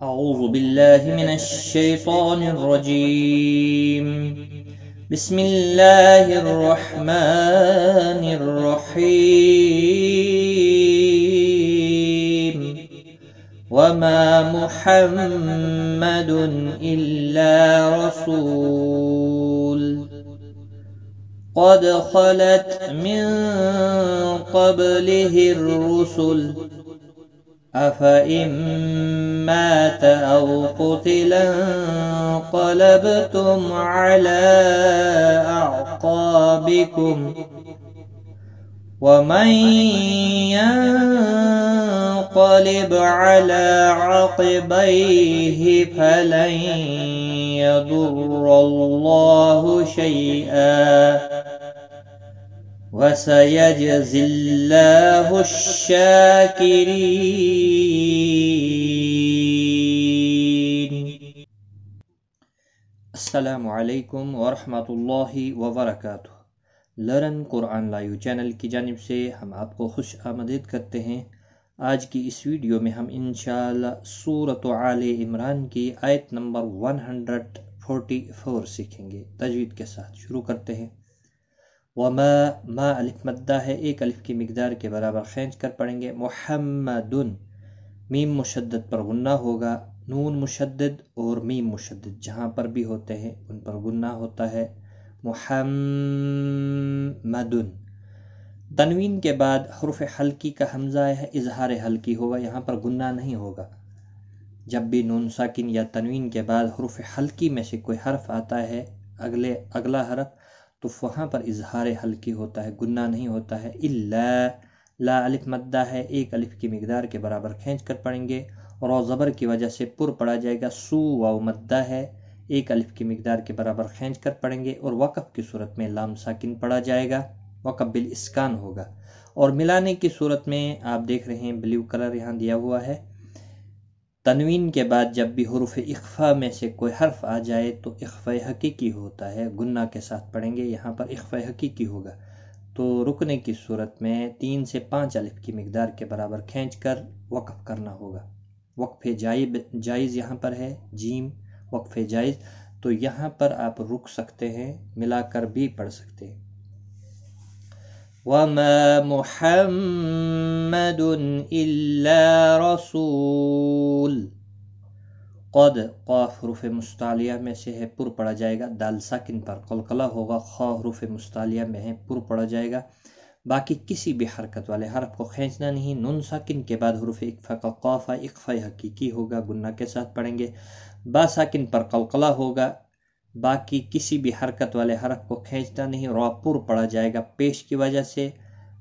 أعوذ بالله من الشيطان الرجيم. بسم الله الرحمن الرحيم. وما محمد إلا رسول قد خلت من قبله الرسل أفإن مات أو قتل انقلبتم على أعقابكم ومن ينقلب على عقبيه فلن يضر الله شيئا وسيجزي الله الشاكرين. السلام علیکم ورحمۃ اللہ وبرکاتہ. لرن قرآن لائیو چینل کی جانب سے ہم آپ کو خوش آمدید کرتے ہیں. آج کی اس ویڈیو میں ہم انشاءاللہ سورۃ آل عمران کی آیت نمبر 144 سیکھیں گے. تجوید کے ساتھ شروع کرتے ہیں. وما ما الف مدہ ہے، ایک الف کی مقدار کے برابر کھینچ کر پڑھیں گے. محمدن، میم مشدد پر غنہ ہوگا. نون مشدد اور میم مشدد جہاں پر بھی ہوتے ہیں ان پر غنہ ہوتا ہے. محمدن. تنوین کے بعد حرف حلقی کا حمزہ ہے، اظہار حلقی ہوگا، یہاں پر غنہ نہیں ہوگا. جب بھی نون ساکن یا تنوین کے بعد حرف حلقی میں سے کوئی حرف آتا ہے، اگلا حرف، تو وہاں پر اظہار حلقی ہوتا ہے، گناہ نہیں ہوتا ہے. الا لا الف مدہ ہے، ایک الف کی مقدار کے برابر کھینچ کر پڑھیں گے. اور زبر کی وجہ سے پر پڑا جائے گا. سو واو مدہ ہے، ایک الف کی مقدار کے برابر کھینچ کر پڑھیں گے. اور وقف کی صورت میں لام ساکن پڑا جائے گا، وقف بالاسکان ہوگا. اور ملانے کی صورت میں آپ دیکھ رہے ہیں بلیو کلر یہاں دیا ہوا ہے. تنوین کے بعد جب بھی حروف اخفا میں سے کوئی حرف آ جائے تو اخفا حقیقی ہوتا ہے، گنہ کے ساتھ پڑھیں گے. یہاں پر اخفا حقیقی ہوگا تو رکنے کی صورت میں 3 سے 5 الف کی مقدار کے برابر کھینچ کر وقف کرنا ہوگا. وقف جائز یہاں پر ہے، جیم وقف جائز، تو یہاں پر آپ رک سکتے ہیں، ملا کر بھی پڑھ سکتے ہیں. وَمَا مُحَمَّدٌ إِلَّا رَسُولٌ. قد قاف حروف مستعلیہ میں سے ہے، پر پڑا جائے گا. دال ساکن پر قلقلہ ہوگا. خا حروف مستعلیہ میں ہے، پر پڑا جائے گا. باقی کسی بھی حرکت والے حرف کو کھینچنا نہیں. نون ساکن کے بعد حروف اقفا کا قاف ہے، اقفا حقیقی ہوگا، گنہ کے ساتھ پڑھیں گے. با ساکن پر قلقلہ ہوگا. باقی کسی بھی حرکت والے حرف کو کھینچنا نہیں. را پر پڑا جائے گا پیش کی وجہ سے،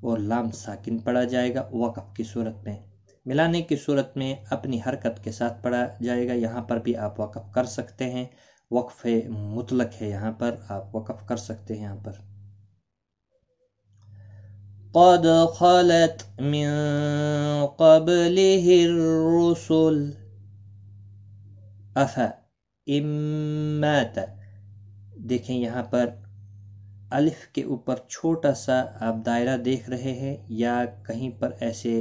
اور لام ساکن پڑا جائے گا وقف کی صورت میں. ملانے کی صورت میں اپنی حرکت کے ساتھ پڑھا جائے گا. یہاں پر بھی آپ وقف کر سکتے ہیں، وقف مطلق ہے، یہاں پر آپ وقف کر سکتے ہیں. یہاں پر قد خلت من قبله الرسل افإن دیکھیں یہاں پر الف کے اوپر چھوٹا سا آپ دائرہ دیکھ رہے ہیں، یا کہیں پر ایسے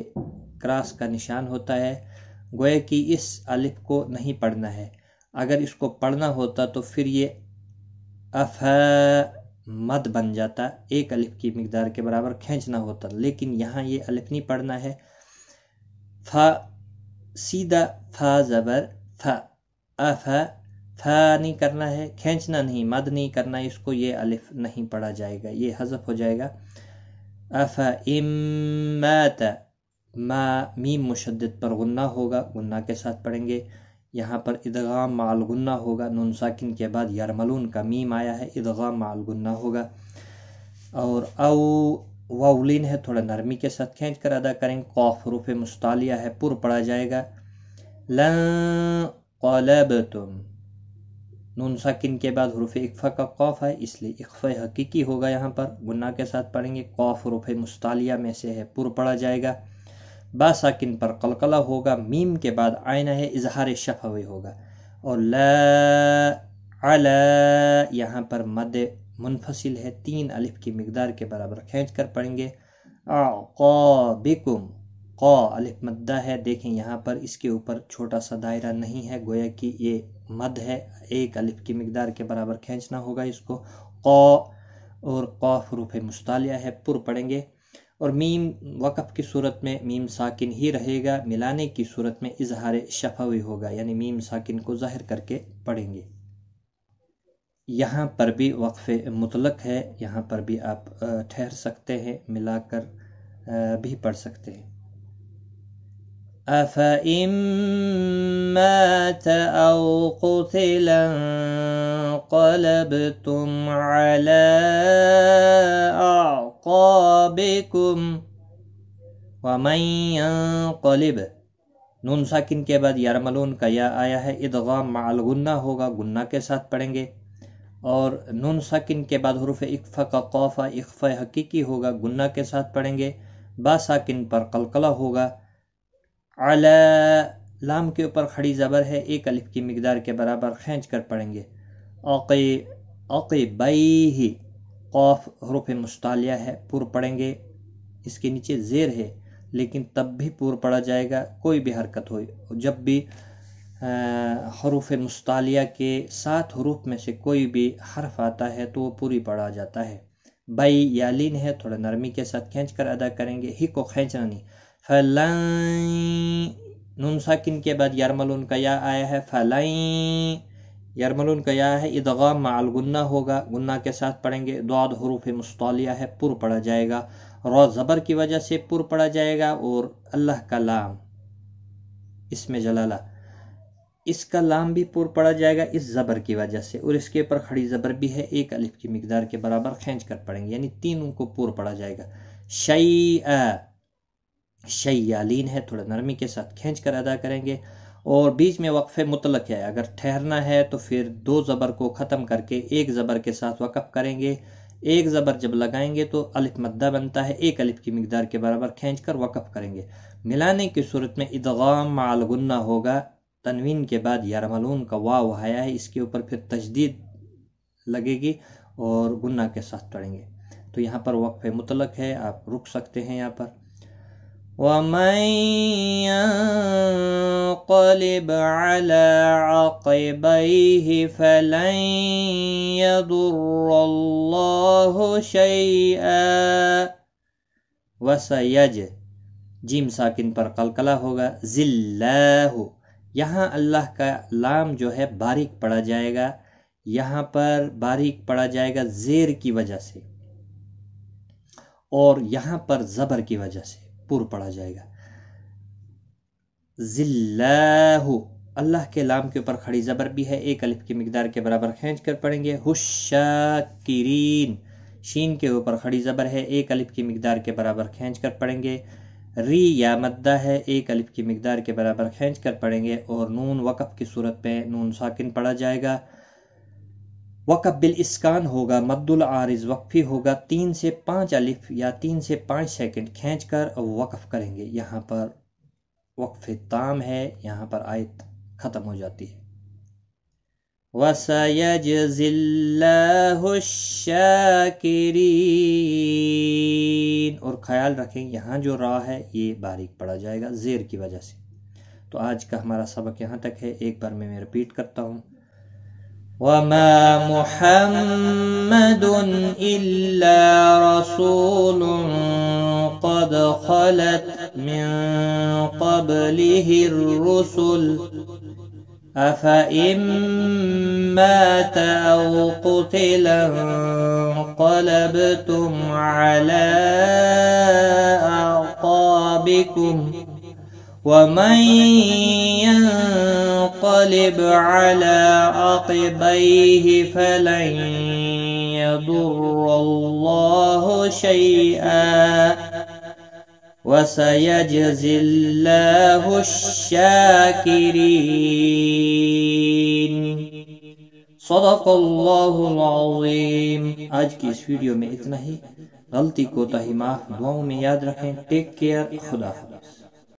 کراس کا نشان ہوتا ہے، گویا کہ اس الف کو نہیں پڑھنا ہے. اگر اس کو پڑھنا ہوتا تو پھر یہ مد بن جاتا، ایک الف کی مقدار کے برابر کھینچنا ہوتا، لیکن یہاں یہ الف نہیں پڑھنا ہے. فا سیدھا فا زبر فا، افا فا نہیں کرنا ہے، کھینچنا نہیں، مد نہیں کرنا اس کو، یہ الف نہیں پڑھا جائے گا، یہ حذف ہو جائے گا. افا امات، ما میم مشدد پر غنہ ہوگا، غنہ کے ساتھ پڑھیں گے. یہاں پر ادغام مع الغنہ ہوگا. نون ساکن کے بعد یرملون کا میم آیا ہے، ادغام مع الغنہ ہوگا. اور او واولین ہے، تھوڑا نرمی کے ساتھ کھینچ کر ادا کریں. قاف حروف مستعلیہ ہے، پر پڑا جائے گا. لن قلبتم، نون ساکن کے بعد حروف اقفا کا قاف ہے، اس لیے اقفا حقیقی ہوگا، یہاں پر گناہ کے ساتھ پڑھیں گے. قاف حروف مستعلیہ میں سے ہے، پر پڑا جائے گا. با ساکن پر قلقلہ ہوگا. میم کے بعد عین ہے، اظہار شفوی ہوگا. اور لا علی یہاں پر مد منفصل ہے، 3 الف کی مقدار کے برابر کھینچ کر پڑھیں گے. اعقابکم، قا الف مدہ ہے، دیکھیں یہاں پر اس کے اوپر چھوٹا سا دائرہ نہیں ہے، گویا کہ یہ مد ہے، ایک الف کی مقدار کے برابر کھینچنا ہوگا اس کو۔ قا اور قاف حروف مستعلیہ ہے، پر پڑھیں گے، اور میم وقف کی صورت میں میم ساکن ہی رہے گا، ملانے کی صورت میں اظہار شفوی ہوگا، یعنی میم ساکن کو ظاہر کر کے پڑھیں گے۔ یہاں پر بھی وقف مطلق ہے، یہاں پر بھی آپ ٹھہر سکتے ہیں، ملا کر بھی پڑھ سکتے ہیں۔ أَفَإِن مَّاتَ أَوْ قُتِلَ انقلبتم عَلَىٰ أَعْقَابِكُمْ وَمَن ينقلب، نون ساکن کے بعد یرملون کا یا آیا ہے، ادغام مع الغنہ ہوگا، گنہ کے ساتھ پڑھیں گے، اور نون ساکن کے بعد حروف اقفا کا قوفہ اخفا حقیقی ہوگا، گنہ کے ساتھ پڑھیں گے، با ساکن پر قلقلہ ہوگا، علی لام کے اوپر کھڑی زبر ہے، ایک الف کی مقدار کے برابر کھینچ کر پڑھیں گے، عقبیہ قاف حروف مستعلیہ ہے، پر پڑھیں گے، اس کے نیچے زیر ہے لیکن تب بھی پر پڑھا جائے گا، کوئی بھی حرکت ہوئی، جب بھی حروف مستعلیہ کے 7 حروف میں سے کوئی بھی حرف آتا ہے تو وہ پوری پڑھا جاتا ہے۔ بائی یا لین ہے، تھوڑا نرمی کے ساتھ کھینچ کر ادا کریں گے، ہی کو کھینچنا نہیں۔ فلن، نون ساکن کے بعد یرملون کا یا آیا ہے، فلن، یرملون کا یا ہے، ادغام مع الغنہ ہوگا، گنہ کے ساتھ پڑھیں گے، ضاد حروف مستعلیہ ہے، پر پڑھا جائے گا، را زبر کی وجہ سے پر پڑھا جائے گا، اور اللہ کا لام اسم جلالہ، اس کا لام بھی پر پڑھا جائے گا اس زبر کی وجہ سے، اور اس کے اوپر کھڑی زبر بھی ہے، ایک الف کی مقدار کے برابر کھینچ کر پڑھیں گے، یعنی تینوں کو پر پڑھا جائے گا۔ شیئا، شیالین ہے، تھوڑا نرمی کے ساتھ کھینچ کر ادا کریں گے، اور بیچ میں وقف مطلق ہے، اگر ٹھہرنا ہے تو پھر 2 زبر کو ختم کر کے ایک زبر کے ساتھ وقف کریں گے، ایک زبر جب لگائیں گے تو الف مدہ بنتا ہے، ایک الف کی مقدار کے برابر کھینچ کر وقف کریں گے، ملانے کی صورت میں ادغام مع الغنہ ہوگا، تنوین کے بعد یرملون کا واو آیا ہے، اس کے اوپر پھر تشدید لگے گی اور گنہ کے ساتھ پڑھیں گے، تو یہاں پر وقف مطلق ہے، آپ رک سکتے ہیں یہاں پر۔ وَمَن ينقلب على عقبيه فلن يضر الله شيئا وسيج، جیم ساکن پر قلقلہ ہوگا، ذلہ، یہاں اللہ کا لام جو ہے باریک پڑھا جائے گا، یہاں پر باریک پڑھا جائے گا زیر کی وجہ سے، اور یہاں پر زبر کی وجہ سے پر پڑھا جائے گا، ذلہ، اللہ کے لام کے اوپر کھڑی زبر بھی ہے، ایک الف کی مقدار کے برابر کھینچ کر پڑھیں گے، الشاکرین، شین کے اوپر کھڑی زبر ہے، ایک الف کی مقدار کے برابر کھینچ کر پڑھیں گے، ری یا مدہ ہے، ایک الف کی مقدار کے برابر کھینچ کر پڑھیں گے، اور نون وقف کی صورت میں نون ساکن پڑھا جائے گا، وقف بالاسکان ہوگا، مد العارض وقفی ہوگا، 3 سے 5 الف یا 3 سے 5 سیکنڈ کھینچ کر وقف کریں گے، یہاں پر وقف تام ہے، یہاں پر آیت ختم ہو جاتی ہے۔ وَسَيَجْزِي اللَّهُ الشَّاكِرِينَ، اور خیال رکھیں یہاں جو را ہے یہ باریک پڑھا جائے گا زیر کی وجہ سے۔ تو آج کا ہمارا سبق یہاں تک ہے، ایک بار میں رپیٹ کرتا ہوں۔ وَمَا مُحَمَّدٌ إِلَّا رَسُولٌ قَدْ خَلَتْ مِن قَبْلِهِ الرُّسُلُ أَفَإِن مَّاتَ أَوْ قُتِلَ انقلبتم عَلَىٰ أَعْقَابِكُمْ وَمَن ينقلب عَلَىٰ عَقِبَيْهِ فَلَن يَضُرَّ اللَّهَ شَيْئًا وَسَيَجْزِي اللَّهُ الشَّاكِرِينَ۔ صدق اللہ العظیم۔ آج کی اس ویڈیو میں اتنا ہی، غلطی کوتاہی معاف، دعاؤں میں یاد رکھیں، ٹیک کیئر، خدا حافظ۔